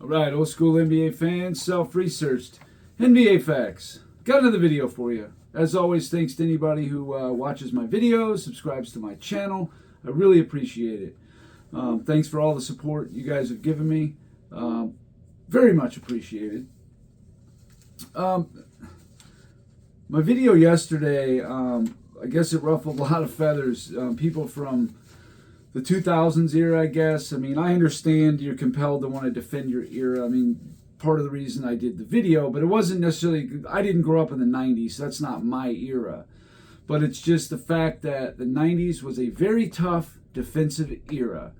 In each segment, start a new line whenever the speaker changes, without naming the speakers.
All right, old school NBA fans, self-researched NBA facts. Got another video for you. As always, thanks to anybody who watches my videos, subscribes to my channel. I really appreciate it. Thanks for all the support you guys have given me. Very much appreciated. My video yesterday, I guess it ruffled a lot of feathers. People from the 2000s era, I guess. I mean, I understand you're compelled to want to defend your era. I mean, part of the reason I did the video, but it wasn't necessarily, I didn't grow up in the 90s, so that's not my era. But it's just the fact that the 90s was a very tough defensive era.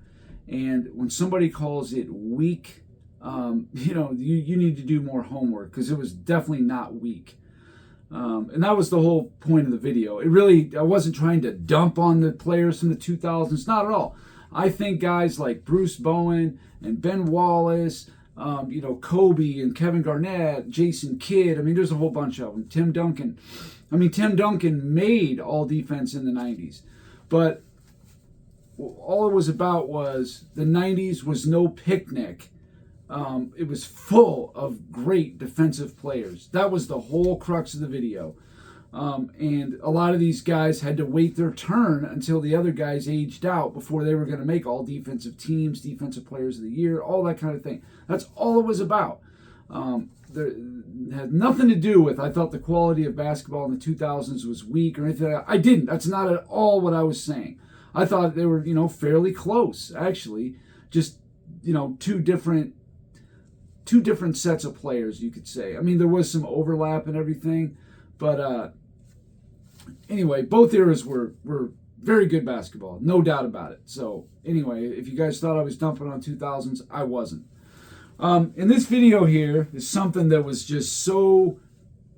And when somebody calls it weak, you need to do more homework, because it was definitely not weak. And that was the whole point of the video. I wasn't trying to dump on the players from the 2000s, not at all. I think guys like Bruce Bowen and Ben Wallace, Kobe and Kevin Garnett, Jason Kidd, I mean, there's a whole bunch of them. Tim Duncan. I mean, Tim Duncan made all defense in the 90s. But all it was about was the 90s was no picnic. It was full of great defensive players. That was the whole crux of the video. And a lot of these guys had to wait their turn until the other guys aged out before they were going to make all defensive teams, defensive players of the year, all that kind of thing. That's all it was about. It had nothing to do with, I thought the quality of basketball in the 2000s was weak or anything like that. I didn't. That's not at all what I was saying. I thought they were, fairly close, actually. Just, two different sets of players, you could say. I mean, there was some overlap and everything, but anyway, both eras were very good basketball, no doubt about it. So anyway, if you guys thought I was dumping on 2000s, I wasn't. In this video here is something that was just so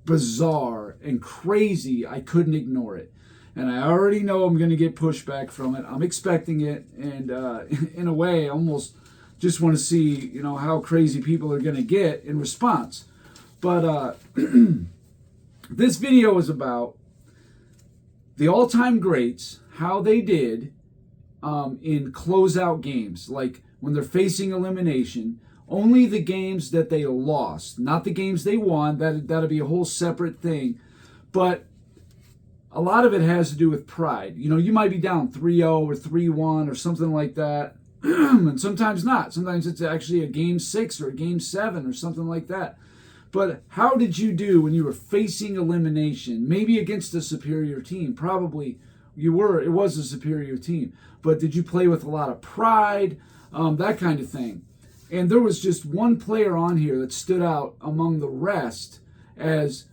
bizarre and crazy, I couldn't ignore it. And I already know I'm going to get pushback from it. I'm expecting it, and in a way, I almost just want to see, how crazy people are going to get in response. But this video is about the all-time greats, how they did in closeout games, like when they're facing elimination. Only the games that they lost, not the games they won. That'd be a whole separate thing. But a lot of it has to do with pride. You might be down 3-0 or 3-1 or something like that. And sometimes not. Sometimes it's actually a game 6 or a game 7 or something like that. But how did you do when you were facing elimination? Maybe against a superior team. Probably you were. It was a superior team. But did you play with a lot of pride? That kind of thing. And there was just one player on here that stood out among the rest as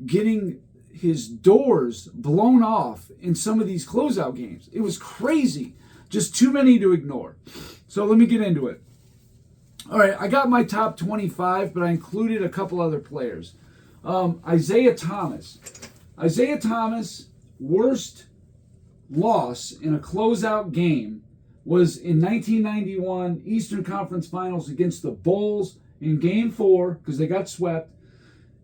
getting his doors blown off in some of these closeout games. It was crazy. Just too many to ignore. So let me get into it. All right, I got my top 25, but I included a couple other players. Isaiah Thomas. Isaiah Thomas' worst loss in a closeout game was in 1991 Eastern Conference Finals against the Bulls in Game 4, because they got swept.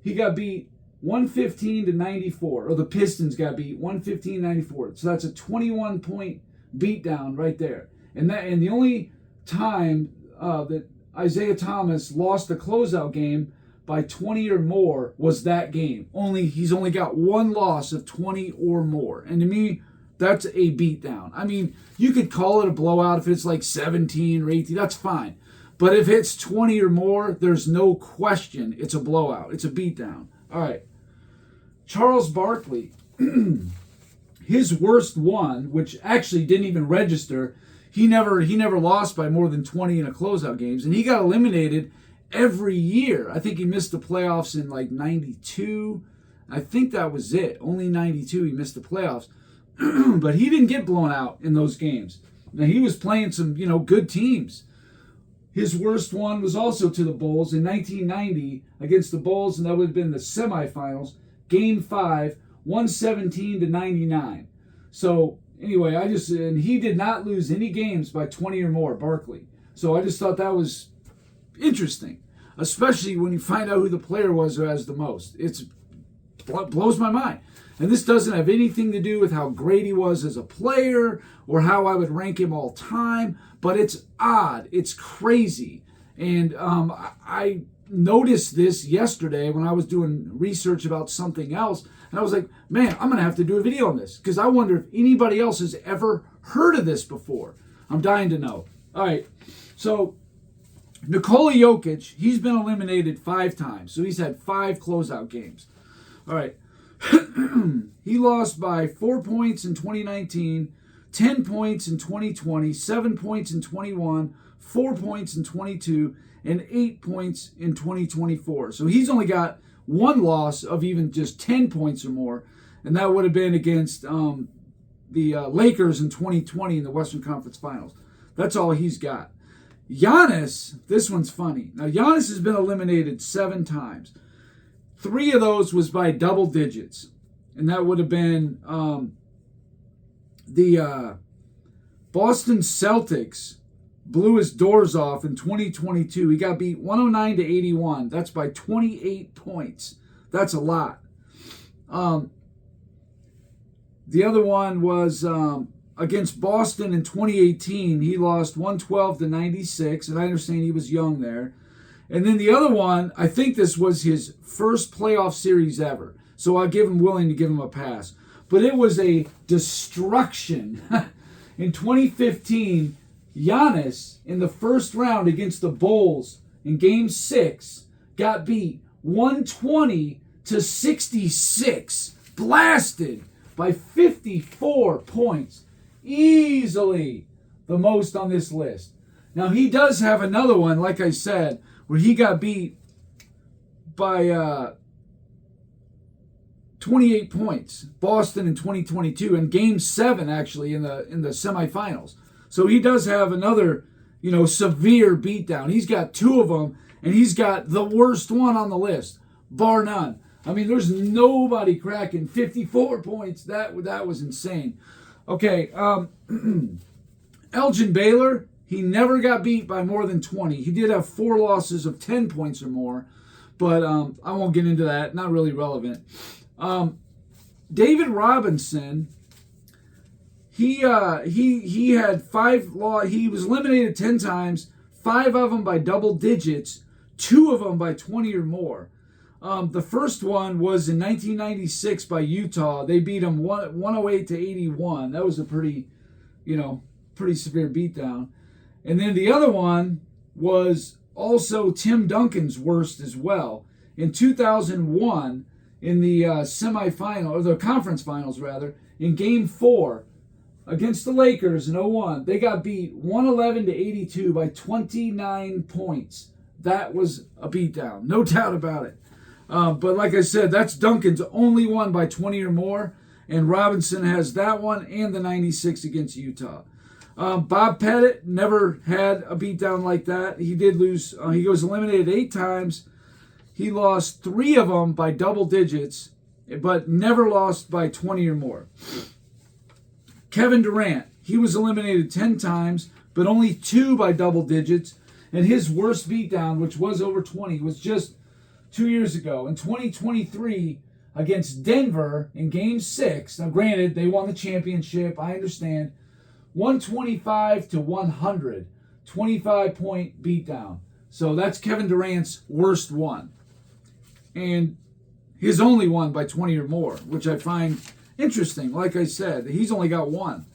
He got beat 115-94, or the Pistons got beat 115-94. So that's a 21-point beatdown right there. And the only time that Isaiah Thomas lost a closeout game by 20 or more was that game. He's only got one loss of 20 or more. And to me, that's a beatdown. I mean, you could call it a blowout if it's like 17 or 18. That's fine. But if it's 20 or more, there's no question it's a blowout. It's a beatdown. All right. Charles Barkley. His worst one, which actually didn't even register, he never lost by more than 20 in a closeout games, and he got eliminated every year. I think he missed the playoffs in like 92. I think that was it. Only 92 he missed the playoffs. But he didn't get blown out in those games. Now, he was playing some, good teams. His worst one was also to the Bulls in 1990 against the Bulls, and that would have been the semifinals, Game 5, 117-99. So anyway, and he did not lose any games by 20 or more, Barkley. So I just thought that was interesting, especially when you find out who the player was who has the most. It blows my mind. And this doesn't have anything to do with how great he was as a player or how I would rank him all time, but it's odd. It's crazy. And I noticed this yesterday when I was doing research about something else. And I was like, man, I'm going to have to do a video on this because I wonder if anybody else has ever heard of this before. I'm dying to know. All right. So Nikola Jokic, he's been eliminated 5 times. So he's had 5 closeout games. All right. He lost by 4 points in 2019, 10 points in 2020, 7 points in 21, 4 points in 22, and 8 points in 2024. So he's only got 1 loss of even just 10 points or more, and that would have been against the Lakers in 2020 in the Western Conference Finals. That's all he's got. Giannis, this one's funny. Now, Giannis has been eliminated 7 times. 3 of those was by double digits, and that would have been the Boston Celtics blew his doors off in 2022. He got beat 109-81. That's by 28 points. That's a lot. The other one was against Boston in 2018. He lost 112-96, and I understand he was young there. And then the other one, I think this was his first playoff series ever. So I'll willing to give him a pass. But it was a destruction. In 2015, Giannis, in the first round against the Bulls in Game 6, got beat 120-66. Blasted by 54 points. Easily the most on this list. Now, he does have another one, like I said, where he got beat by 28 points. Boston in 2022, and Game 7 actually in the semifinals. So he does have another, severe beatdown. He's got 2 of them, and he's got the worst one on the list, bar none. I mean, there's nobody cracking 54 points. That was insane. Okay, Elgin Baylor, he never got beat by more than 20. He did have 4 losses of 10 points or more, but I won't get into that. Not really relevant. David Robinson, he had 5 he was eliminated 10 times, 5 of them by double digits, 2 of them by 20 or more. The first one was in 1996 by Utah. They beat him 108-81. That was a pretty severe beatdown. And then the other one was also Tim Duncan's worst as well. In 2001, in the semifinal, or the conference finals rather, in Game 4 against the Lakers in 01, they got beat 111-82 by 29 points. That was a beatdown, no doubt about it. But like I said, that's Duncan's only one by 20 or more, and Robinson has that one and the 96 against Utah. Bob Pettit never had a beatdown like that. He did lose. He was eliminated 8 times. He lost 3 of them by double digits, but never lost by 20 or more. Kevin Durant, he was eliminated 10 times, but only 2 by double digits. And his worst beatdown, which was over 20, was just 2 years ago. In 2023, against Denver in Game 6. Now, granted, they won the championship. I understand. 125-100. 25-point beatdown. So that's Kevin Durant's worst one. And his only one by 20 or more, which I find interesting. Like I said, he's only got 1.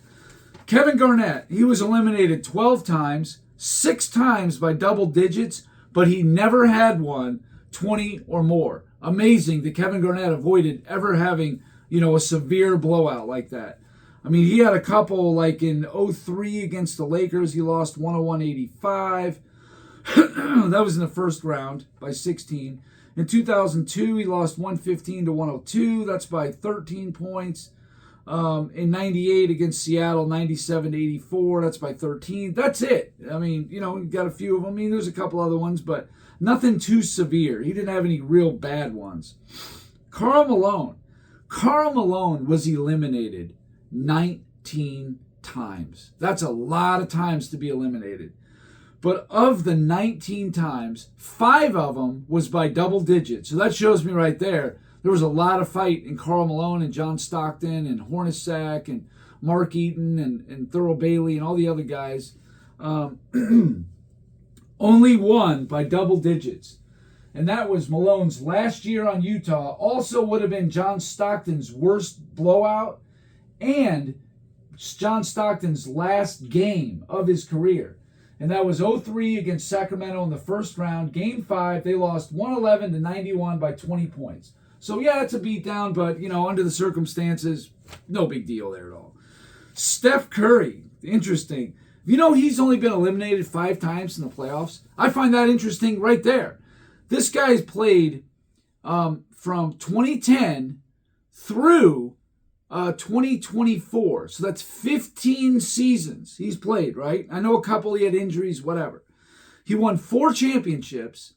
Kevin Garnett, he was eliminated 12 times, 6 times by double digits, but he never had one 20 or more. Amazing that Kevin Garnett avoided ever having, a severe blowout like that. I mean, he had a couple, like in 03 against the Lakers, he lost 101-85. That was in the first round by 16. In 2002, he lost 115-102. That's by 13 points. In 98 against Seattle, 97-84. That's by 13. That's it. I mean, you got a few of them. I mean, there's a couple other ones, but nothing too severe. He didn't have any real bad ones. Karl Malone. Karl Malone was eliminated 19 times. That's a lot of times to be eliminated. But of the 19 times, 5 of them was by double digits. So that shows me right there was a lot of fight in Karl Malone and John Stockton and Hornacek and Mark Eaton and Thurl Bailey and all the other guys. Only one by double digits. And that was Malone's last year on Utah. Also would have been John Stockton's worst blowout and John Stockton's last game of his career. And that was 0-3 against Sacramento in the first round. Game 5, they lost 111-91 by 20 points. So, yeah, it's a beatdown, but, under the circumstances, no big deal there at all. Steph Curry, interesting. He's only been eliminated 5 times in the playoffs? I find that interesting right there. This guy's played from 2010 through 2024. So that's 15 seasons he's played, right? I know a couple he had injuries, whatever. He won 4 championships.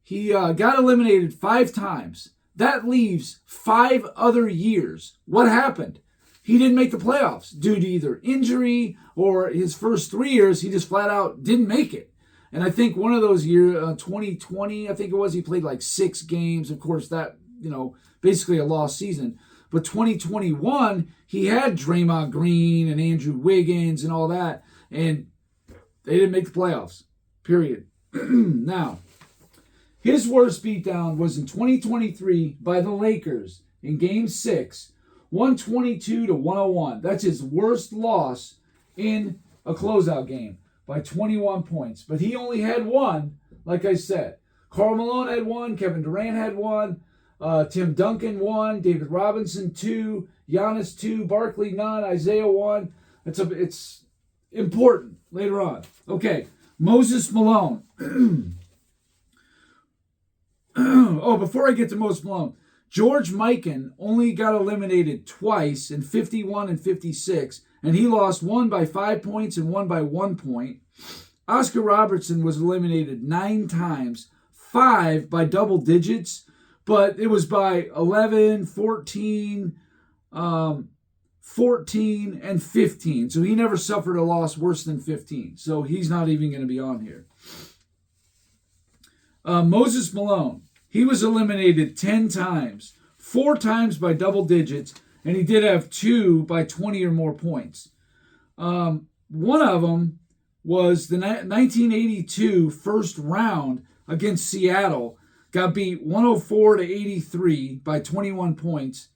He got eliminated 5 times. That leaves 5 other years. What happened? He didn't make the playoffs due to either injury or his first 3 years, he just flat out didn't make it. And I think one of those years, 2020, I think it was, he played like 6 games. Of course, that, basically a lost season. But 2021, he had Draymond Green and Andrew Wiggins and all that. And they didn't make the playoffs, period. Now, his worst beatdown was in 2023 by the Lakers in Game 6, 122-101. That's his worst loss in a closeout game by 21 points. But he only had one, like I said. Karl Malone had one, Kevin Durant had one, Tim Duncan 1, David Robinson 2, Giannis 2, Barkley none, Isaiah 1. It's important later on. Okay, Moses Malone. Before I get to Moses Malone, George Mikan only got eliminated twice in 51 and 56, and he lost one by 5 points and one by 1 point. Oscar Robertson was eliminated 9 times, 5 by double digits, but it was by 11, 14, 14, and 15. So he never suffered a loss worse than 15. So he's not even going to be on here. Moses Malone, he was eliminated 10 times, 4 times by double digits, and he did have 2 by 20 or more points. One of them was the 1982 first round against Seattle. Got beat 104-83 by 21 points.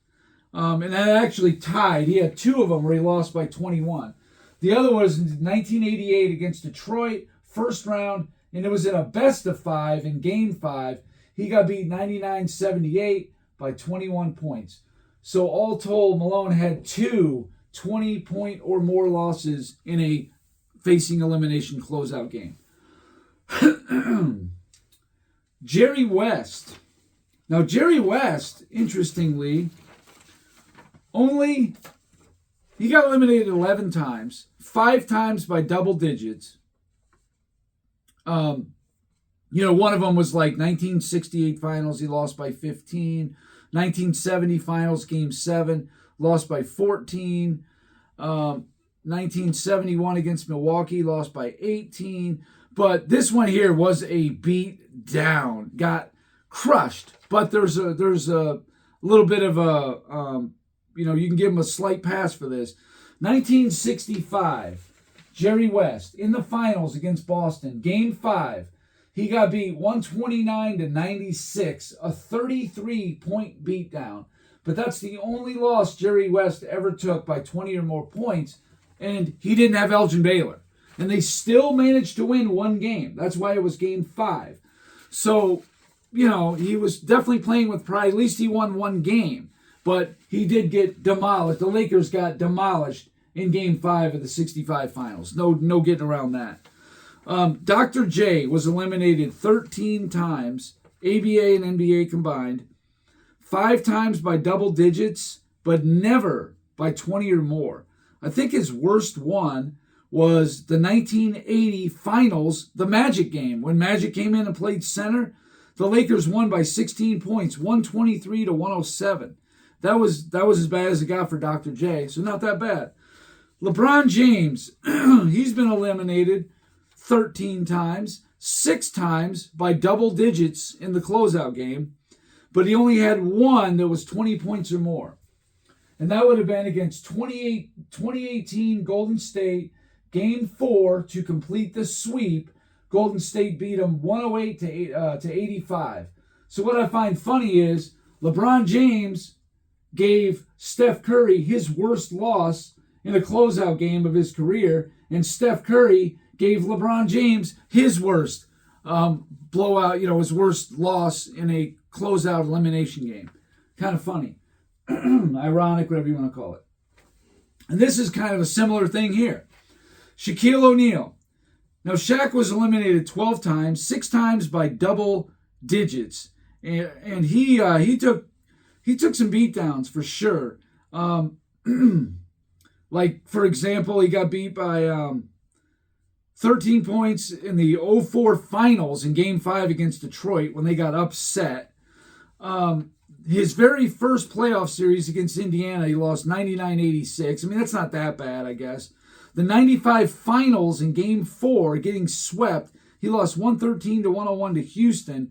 And that actually tied. He had 2 of them where he lost by 21. The other was in 1988 against Detroit, first round, and it was in a best of 5 in Game 5. He got beat 99-78 by 21 points. So all told, Malone had 2 20-point or more losses in a facing elimination closeout game. Jerry West. Now, Jerry West, interestingly, he got eliminated 11 times, 5 times by double digits. One of them was like 1968 finals, he lost by 15. 1970 finals, game 7, lost by 14. 1971 against Milwaukee, lost by 18. But this one here was a beat down, got crushed. But there's a little bit of a, you can give him a slight pass for this. 1965, Jerry West in the finals against Boston, game 5. He got beat 129-96, a 33-point beatdown. But that's the only loss Jerry West ever took by 20 or more points, and he didn't have Elgin Baylor. And they still managed to win 1 game. That's why it was game 5. So, he was definitely playing with pride. At least he won 1 game. But he did get demolished. The Lakers got demolished in game 5 of the 65 finals. No getting around that. Dr. J was eliminated 13 times, ABA and NBA combined, 5 times by double digits, but never by 20 or more. I think his worst one was the 1980 finals, the Magic game. When Magic came in and played center, the Lakers won by 16 points, 123-107. That was as bad as it got for Dr. J, so not that bad. LeBron James, he's been eliminated 13 times, 6 times by double digits in the closeout game, but he only had 1 that was 20 points or more. And that would have been against 2018 Golden State, Game 4 to complete the sweep Golden State beat them 108 to 85. So what I find funny is LeBron James gave Steph Curry his worst loss in a closeout game of his career, and Steph Curry gave LeBron James his worst blowout, his worst loss in a closeout elimination game. Kind of funny. Ironic, whatever you want to call it. And this is kind of a similar thing here. Shaquille O'Neal. Now, Shaq was eliminated 12 times, 6 times by double digits. And he took some beatdowns for sure. Like, for example, he got beat by 13 points in the 04 finals in Game 5 against Detroit when they got upset. His very first playoff series against Indiana, he lost 99-86. I mean, that's not that bad, I guess. The 95 finals in Game 4, getting swept, he lost 113-101 to Houston.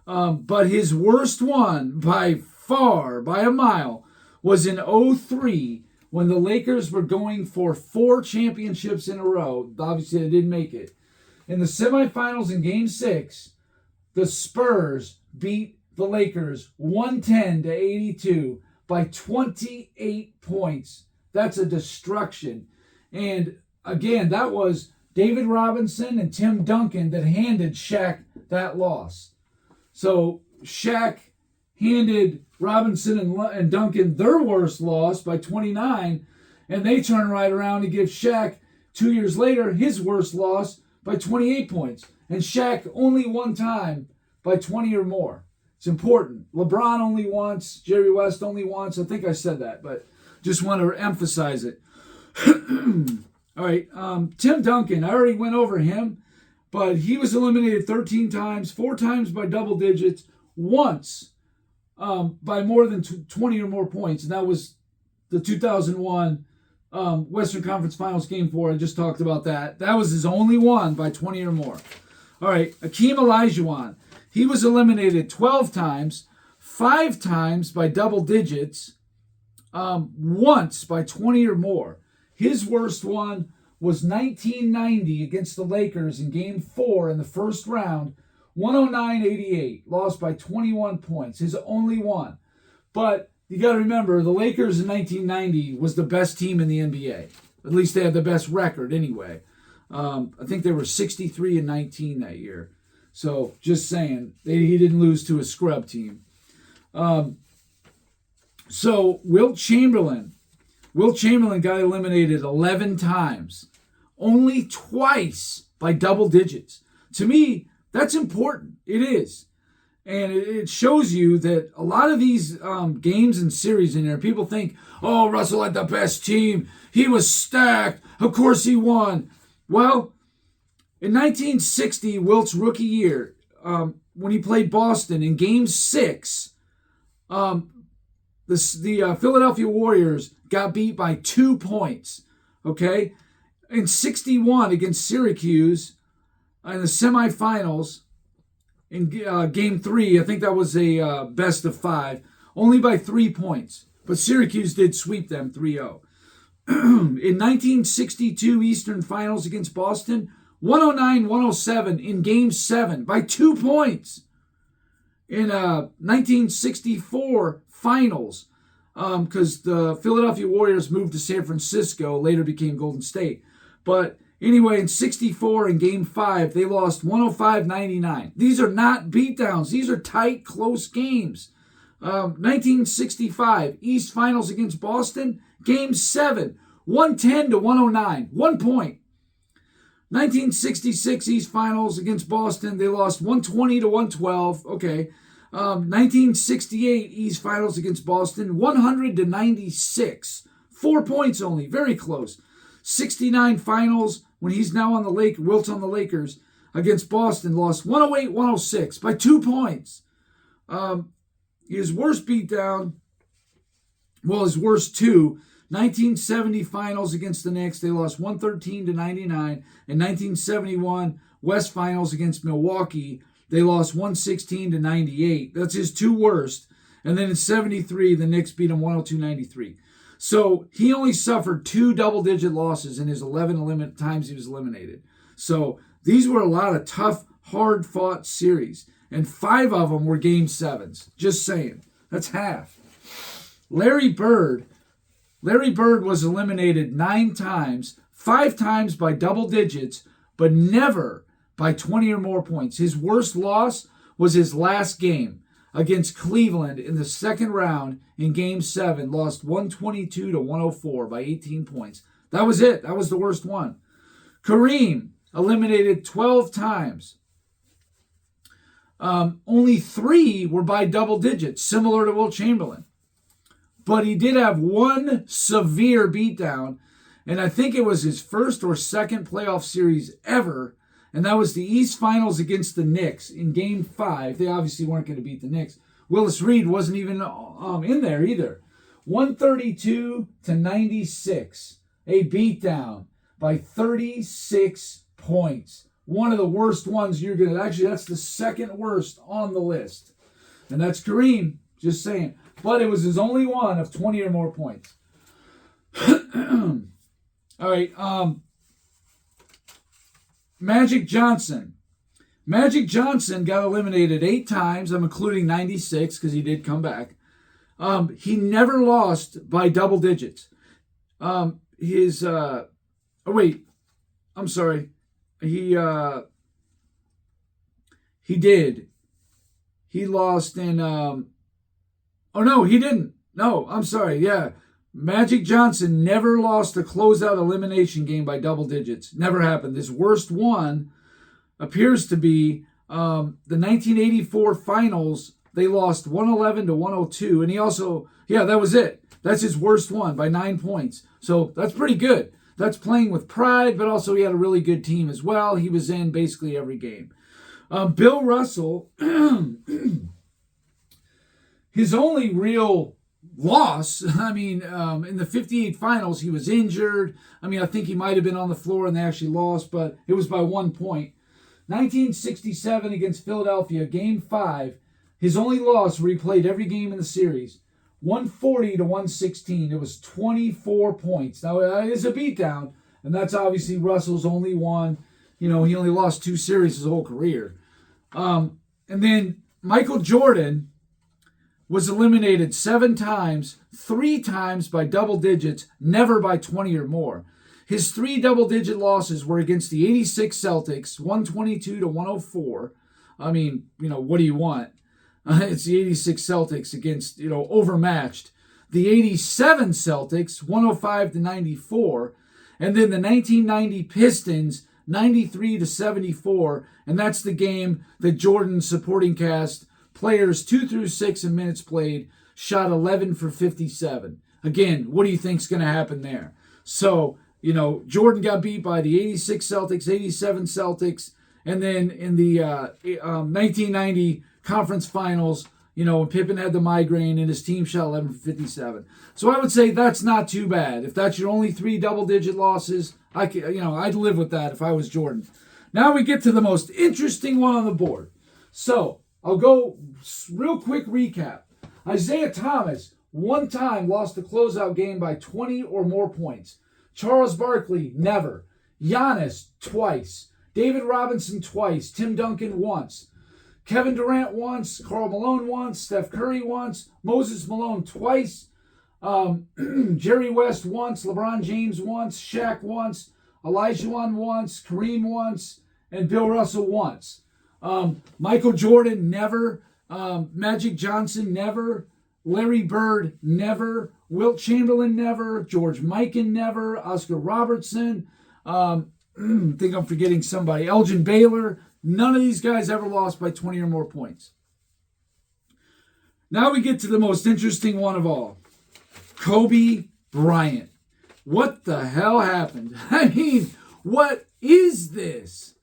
But his worst one, by far, by a mile, was in 03 when the Lakers were going for 4 championships in a row. Obviously, they didn't make it. In the semifinals in Game 6, the Spurs beat the Lakers 110-82 by 28 points. That's a destruction. And again, that was David Robinson and Tim Duncan that handed Shaq that loss. So Shaq handed Robinson and Duncan their worst loss by 29, and they turn right around and give Shaq 2 years later his worst loss by 28 points. And Shaq only one time by 20 or more. It's important. LeBron only once, Jerry West only once. I think I said that, but just want to emphasize it. All right, Tim Duncan, I already went over him, but he was eliminated 13 times, 4 times by double digits, once by more than 20 or more points, and that was the 2001 Western Conference Finals Game 4. I just talked about that. That was his only one by 20 or more. All right, Akeem Olajuwon. He was eliminated 12 times, 5 times by double digits, once by 20 or more. His worst one was 1990 against the Lakers in Game 4 in the first round, 109-88, lost by 21 points, his only one. But you got to remember, the Lakers in 1990 was the best team in the NBA. At least they had the best record anyway. I think they were 63-19 that year. So, just saying, he didn't lose to a scrub team. So, Wilt Chamberlain got eliminated 11 times. Only twice by double digits. To me, that's important. It is. And it shows you that a lot of these games and series in there, people think, oh, Russell had the best team. He was stacked. Of course he won. Well, in 1960, Wilt's rookie year, when he played Boston in Game 6, the Philadelphia Warriors got beat by 2 points. Okay? In 61 against Syracuse in the semifinals, in Game 3, I think that was a best of 5, only by 3 points. But Syracuse did sweep them 3-0. In 1962 Eastern Finals against Boston, 109-107 in Game 7 by 2 points. In 1964 Finals, because the Philadelphia Warriors moved to San Francisco, later became Golden State. But anyway, in 64 in Game 5, they lost 105-99. These are not beatdowns. These are tight, close games. 1965 East Finals against Boston, Game 7, 110-109, 1 point. 1966 East Finals against Boston, they lost 120-112. Okay. 1968 East Finals against Boston, 100-96. 4 points only, very close. 69 Finals, when he's now on the Wilt's on the Lakers, against Boston, lost 108-106 by 2 points. His worst beatdown, his worst two, 1970 Finals against the Knicks, they lost 113-99. In 1971 West Finals against Milwaukee, they lost 116-98. That's his 2 worst. And then in 73, the Knicks beat him 102-93. So he only suffered 2 double-digit losses in his 11 times he was eliminated. So These were a lot of tough, hard-fought series, and 5 of them were Game 7s. Just saying. That's half. Larry Bird was eliminated 9 times, 5 times by double digits, but never by 20 or more points. His worst loss was his last game against Cleveland in the second round in Game 7, lost 122 to 104 by 18 points. That was it. That was the worst one. Kareem eliminated 12 times. Only 3 were by double digits, similar to Wilt Chamberlain. But he did have one severe beatdown, and I think it was his first or second playoff series ever, and that was the East Finals against the Knicks in Game 5. They obviously weren't going to beat the Knicks. Willis Reed wasn't even in there either. 132 to 96, a beatdown by 36 points. One of the worst ones you're going to... Actually, that's the second worst on the list. And that's Kareem, just saying. But it was his only one of 20 or more points. All right. Magic Johnson. Magic Johnson got eliminated 8 times. I'm including 96 because he did come back. He never lost by double digits. I'm sorry. He did. He lost in... Oh, no, he didn't. No, I'm sorry. Yeah. Magic Johnson never lost a closeout elimination game by double digits. Never happened. This worst one appears to be the 1984 finals. They lost 111 to 102. And he also, that was it. That's his worst one by 9 points. So that's pretty good. That's playing with pride, but also he had a really good team as well. He was in basically every game. Bill Russell, his only real loss, in the 58 finals, he was injured. I think he might have been on the floor and they actually lost, but it was by 1 point. 1967 against Philadelphia, Game 5, his only loss where he played every game in the series, 140 to 116. It was 24 points. Now, it is a beatdown, and that's obviously Russell's only one. He only lost 2 series his whole career. And then Michael Jordan was eliminated 7 times, 3 times by double digits, never by 20 or more. His 3 double-digit losses were against the 86 Celtics, 122 to 104. What do you want? It's the 86 Celtics against, overmatched. The 87 Celtics, 105 to 94. And then the 1990 Pistons, 93 to 74. And that's the game that Jordan's supporting cast, players 2 through 6 in minutes played, shot 11 for 57. Again, what do you think's going to happen there? So, Jordan got beat by the 86 Celtics, 87 Celtics, and then in the 1990 conference finals, when Pippen had the migraine and his team shot 11 for 57. So I would say that's not too bad. If that's your only 3 double-digit losses, I'd live with that if I was Jordan. Now we get to the most interesting one on the board. So I'll go real quick recap. Isaiah Thomas, 1 time, lost the closeout game by 20 or more points. Charles Barkley, never. Giannis, twice. David Robinson, twice. Tim Duncan, once. Kevin Durant, once. Karl Malone, once. Steph Curry, once. Moses Malone, twice. Jerry West, once. LeBron James, once. Shaq, once. Olajuwon, once. Kareem, once. And Bill Russell, once. Michael Jordan, never. Magic Johnson, never. Larry Bird, never. Wilt Chamberlain, never. George Mikan, never. Oscar Robertson. I think I'm forgetting somebody. Elgin Baylor. None of these guys ever lost by 20 or more points. Now we get to the most interesting one of all. Kobe Bryant. What the hell happened? What is this?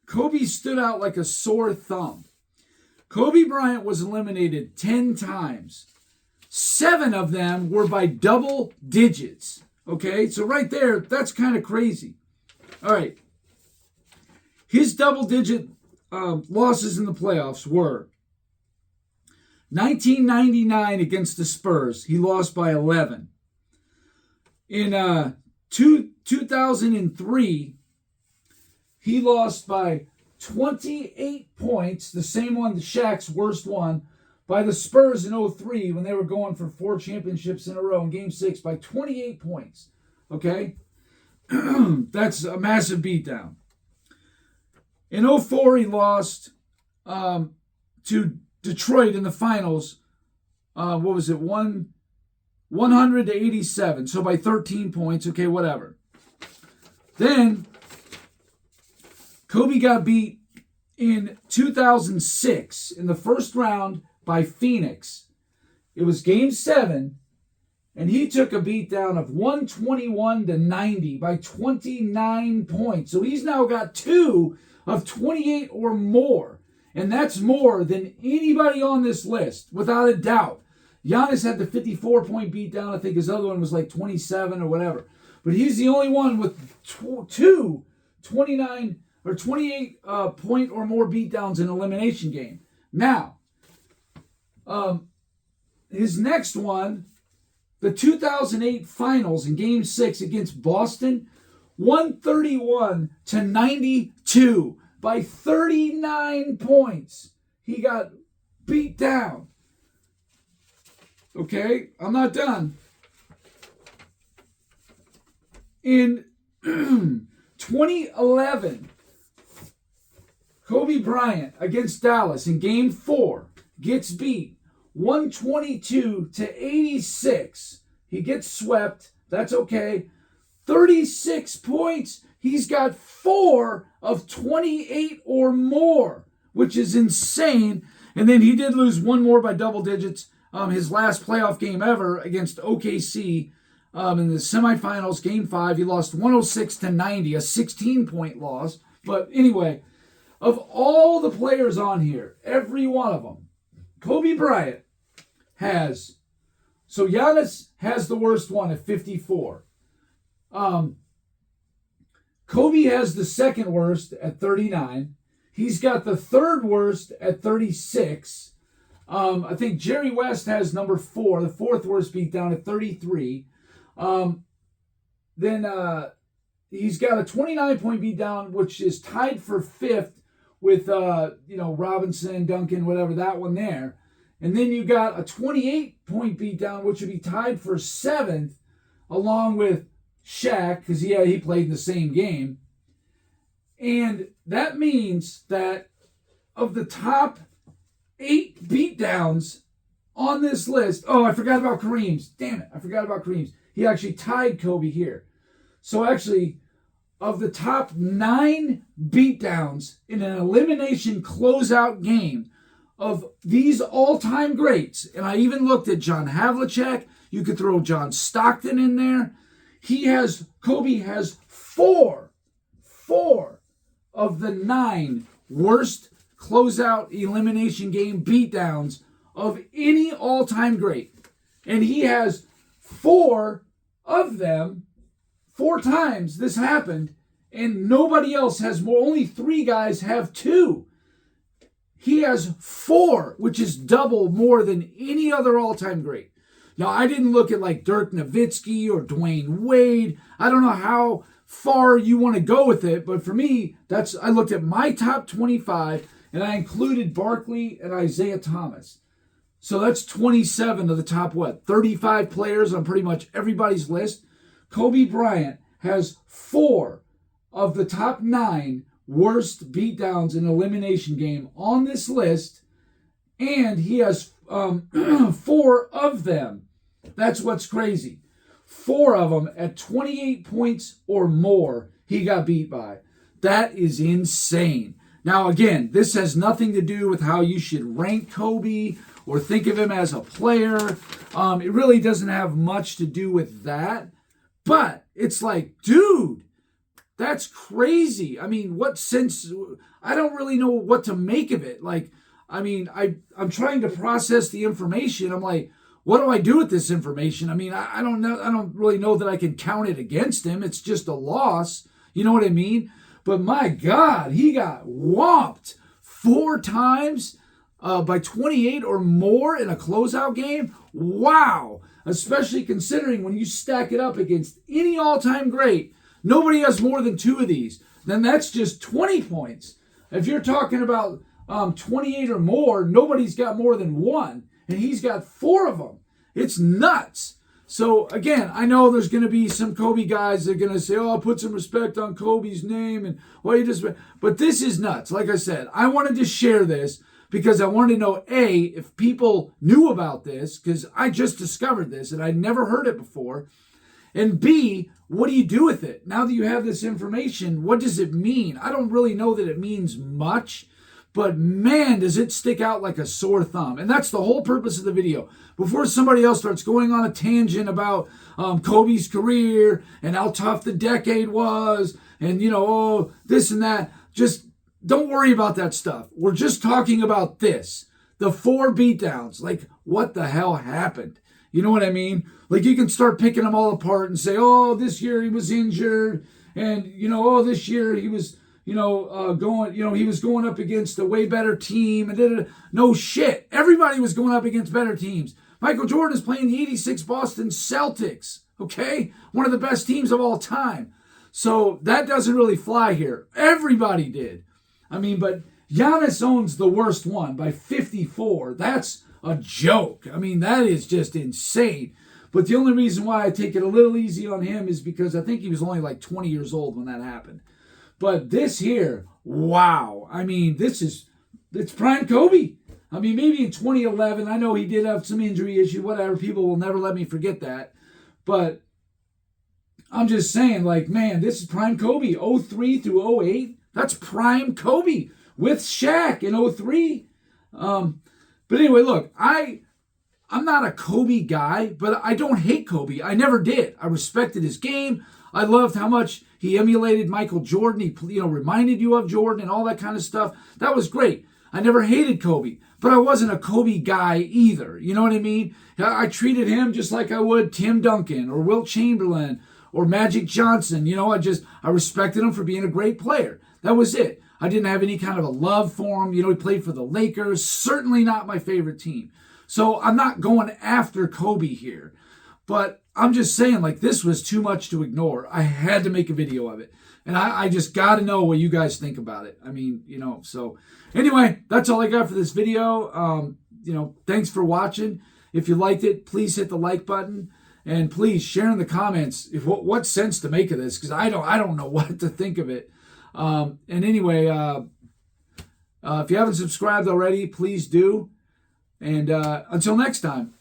Kobe stood out like a sore thumb. Kobe Bryant was eliminated 10 times. 7 of them were by double digits. Okay, so right there, that's kind of crazy. All right. His double-digit losses in the playoffs were 1999 against the Spurs. He lost by 11. In 2003, he lost by 28 points, the same one, the Shaq's worst one, by the Spurs in 03 when they were going for 4 championships in a row in Game 6 by 28 points. Okay? That's a massive beatdown. In 04, he lost to Detroit in the finals. What was it? 100 to 87. So by 13 points. Okay, whatever. Then Kobe got beat in 2006 in the first round by Phoenix. It was Game 7, and he took a beatdown of 121 to 90 by 29 points. So he's now got 2 of 28 or more, and that's more than anybody on this list, without a doubt. Giannis had the 54-point beatdown. I think his other one was like 27 or whatever. But he's the only one with 29 or 28 point or more beatdowns in an elimination game. Now, his next one, the 2008 finals in Game 6 against Boston, 131 to 92 by 39 points. He got beat down. Okay, I'm not done. In 2011, Kobe Bryant against Dallas in Game 4 gets beat 122 to 86. He gets swept. That's okay. 36 points. He's got 4 of 28 or more, which is insane. And then he did lose one more by double digits. His last playoff game ever against OKC in the semifinals, Game 5. He lost 106 to 90, a 16-point loss. But anyway, of all the players on here, every one of them, Kobe Bryant has, so Giannis has the worst one at 54. Kobe has the second worst at 39. He's got the third worst at 36. I think Jerry West has number 4, the fourth worst beatdown at 33. Then he's got a 29-point beatdown, which is tied for 5th with, Robinson, Duncan, whatever, that one there. And then you got a 28-point beatdown, which would be tied for 7th, along with Shaq, because he played in the same game. And that means that of the top 8 beatdowns on this list, I forgot about Kareem's. Damn it, I forgot about Kareem's. He actually tied Kobe here. So actually, of the top 9 beatdowns in an elimination closeout game of these all-time greats, and I even looked at John Havlicek, you could throw John Stockton in there. Kobe has 4 of the 9 worst closeout elimination game beatdowns of any all-time great. And he has 4 of them, 4 times this happened, and nobody else has more. Only 3 guys have 2. He has 4, which is double more than any other all-time great. Now, I didn't look at like Dirk Nowitzki or Dwayne Wade. I don't know how far you want to go with it, but for me, I looked at my top 25, and I included Barkley and Isaiah Thomas. So that's 27 of the top, 35 players on pretty much everybody's list. Kobe Bryant has 4 of the top 9 worst beatdowns in an elimination game on this list, and he has 4 of them. That's what's crazy. 4 of them at 28 points or more he got beat by. That is insane. Now, again, this has nothing to do with how you should rank Kobe or think of him as a player. It really doesn't have much to do with that. But it's like, dude, that's crazy. I mean, what sense? I don't really know what to make of it. Like, I mean, I'm trying to process the information. I'm like, what do I do with this information? I mean, I don't know. I don't really know that I can count it against him. It's just a loss. You know what I mean? But my God, he got whomped 4 times by 28 or more in a closeout game. Wow. Especially considering when you stack it up against any all-time great, nobody has more than 2 of these. then that's just 20 points. If you're talking about 28 or more, nobody's got more than one, and he's got 4 of them. It's nuts. So, again, I know there's going to be some Kobe guys that are going to say, oh, put some respect on Kobe's name. And well, you just, but this is nuts. Like I said, I wanted to share this because I wanted to know, A, if people knew about this, because I just discovered this and I'd never heard it before. And B, what do you do with it? Now that you have this information, what does it mean? I don't really know that it means much. But man, does it stick out like a sore thumb. And that's the whole purpose of the video. Before somebody else starts going on a tangent about Kobe's career and how tough the decade was and, oh, this and that, just don't worry about that stuff. We're just talking about this. The 4 beatdowns. Like, what the hell happened? You know what I mean? Like, you can start picking them all apart and say, oh, this year he was injured. And, oh, this year he was... he was going up against a way better team. And no shit. Everybody was going up against better teams. Michael Jordan is playing the 86 Boston Celtics. Okay? One of the best teams of all time. So that doesn't really fly here. Everybody did. But Giannis owns the worst one by 54. That's a joke. That is just insane. But the only reason why I take it a little easy on him is because I think he was only like 20 years old when that happened. But this here, wow. It's prime Kobe. Maybe in 2011, I know he did have some injury issue, whatever. People will never let me forget that. But I'm just saying, man, this is prime Kobe. 03 through 08, that's prime Kobe with Shaq in 03. But anyway, look, I'm not a Kobe guy, but I don't hate Kobe. I never did. I respected his game. I loved how much he emulated Michael Jordan. He, reminded you of Jordan and all that kind of stuff. That was great. I never hated Kobe, but I wasn't a Kobe guy either. You know what I mean? I treated him just like I would Tim Duncan or Wilt Chamberlain or Magic Johnson. I respected him for being a great player. That was it. I didn't have any kind of a love for him. He played for the Lakers. Certainly not my favorite team. So I'm not going after Kobe here. But I'm just saying, this was too much to ignore. I had to make a video of it. And I just got to know what you guys think about it. So anyway, that's all I got for this video. Thanks for watching. If you liked it, please hit the like button. And please share in the comments what sense to make of this, because I don't know what to think of it. And anyway, if you haven't subscribed already, please do. And until next time.